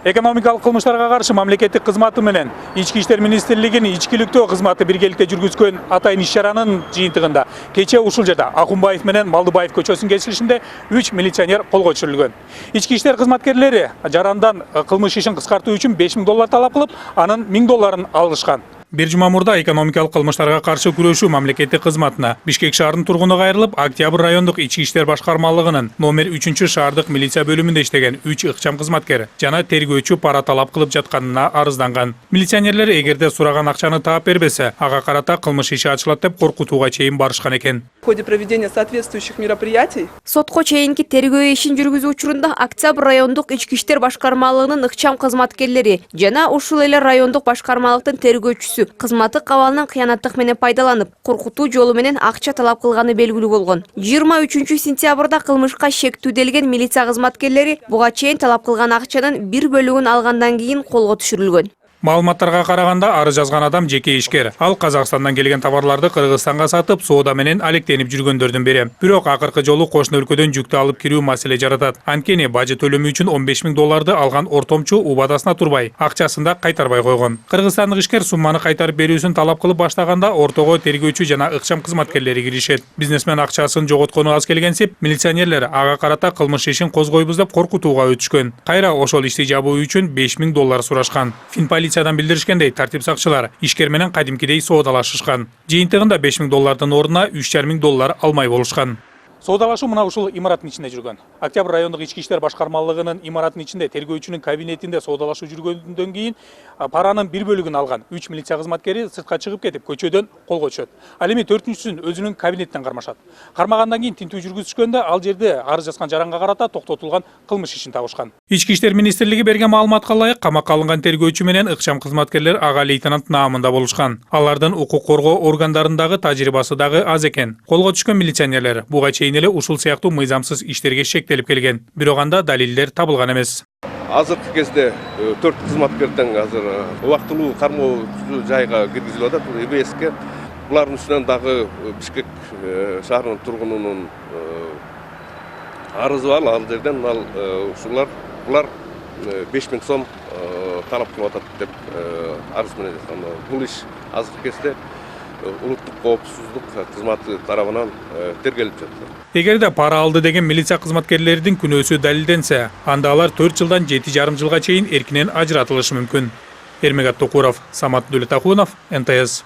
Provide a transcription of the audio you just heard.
Экономикалык кылмыштарга каршы мамлекеттик кызматы менен Ички иштер министрлигинин ичкиликтөө кызматы биргеликте жүргүзгөн атайын иш-чаранын жыйынтыгында кече ушул жерде Акунбаев менен Малдыбаев көчөсүнүн кесилишинде 3 милиционер колго түшүрүлгөн. Ички иштер кызматкерлери жарандан кылмыш ишин кыскартуу үчүн $5000 талап кылып, анын $1000 алышкан. Бир жума мурда экономикалык кылмыштарга каршы күрөшүү мамлекеттик кызматына Бишкек шаарынын тургуну кайрылып, Октябрь райондук ички иштер башкармалыгынын номер 3 шаардык милиция бөлүмүндө иштеген 3 ыкчам кызматкер жана тергөөчү пара талап кылып жатканына арызданган. Милиционерлер эгерде сураган акчаны таап бербесе, ага карата кылмыш иши ачылат деп коркутууга чейин барышкан экен. В ходе проведения соответствующих мероприятий сотко чейинки тергөө ишин жүргүзүү учурунда Октябрь райондук ички иштер башкармалыгынын ыкчам кызматкерлери жана ушул эле райондук башкармалыктын тергөөчүсү кызматтык абалынан кыянаттык менен пайдаланып, коркутуу жолу менен акча талап кылганы белгилүү болгон. 23 сентябрда кылмышка шектүүделген милиция кызматкерлери буга чейин талап кылган акчанын бир бөлүгүн алгандан кийин колго түшүрүлгөн. Маалыматтарга караганда арыз жазган адам жеке ишкер. Ал Казакстандан келген товарларды Кыргызстанга сатып, соода менен алектенип жүргөндөрдүн бири. Бирок акыркы жолу кошуна өлкөдөн жүктү алып кирүү маселе жаратат. Анткени бажы төлөмү үчүн $15000 алган ортомчу убадасына турбай, акчасын да кайтарбай койгон. Кыргызстандык ишкер сумманы кайтарып берүүсүн талап кылып баштаганда ортого тергөөчү жана ыкчам кызматкерлери киришет. Бизнесмен акчасын жоготкону аз келгенсип, милиционерлер ага карата кылмыш ишин козгойбуз деп коркутууга өтүшкөн. Кайра ошол ишти жабуу үчүн $5000 сурашкан. Полициядан билдиришкендей, тартип сакчылар ишкер менен кадимкидей соодалашышкан. Жыйынтыгында $5000 ордуна $3500 алмай болушкан. Соодалашуу мына ушул имараттын ичинде жүргөн. Октябрь райондук ички иштер башкармалыгынын имараттын ичинде тергөөчүнүн кабинетинде соодалашуу жүргөндөн кийин паранын бир бөлүгүн алган 3 милиция кызматкери сыртка чыгып кетип, көчөдөн колго түшөт. Ал эми 4-сүн өзүнүн кабинетинен кармашат. Кармагандан кийин тинтүү жүргүзүшкөндө ал жерде арыз жазган жаранга карата токтотулган кылмыш ишин табышкан. Ички иштер министрлиги берген маалыматка ылайык, камакка алынган тергөөчү менен ыкчам кызматкерлер ага лейтенант наамында болушкан. Алардын укук коргоо органдарындагы тажрыйбасы дагы аз экен. Колго түшкөн милиционерлер буга чейин эле ушул сыяктуу мыйзамсыз иштерге шектелип келген. Бирок анда далилдер табылган эмес. Азыркы кезде 4 кызматкерден азыр убактылуу кармоо жайга киргизилип атат, ИБСке. Булардын үстүнөн дагы Бишкек шаарынын тургунунун арызы бар, ал жерден булар $5000 талап кылып атат деп арыз менен жазган. Бул иш азыркы кезде улуттук коопсуздук кызматы тарабынан тергелип жатат. Эгерде пара алды деген милиция кызматкерлеринин күнөөсү далилденсе, анда алар 4 жылдан 7,5 жылга чейин эркинен ажыратылышы мүмкүн. Эрмегат Токуров, Самат Дулетахунов, НТС.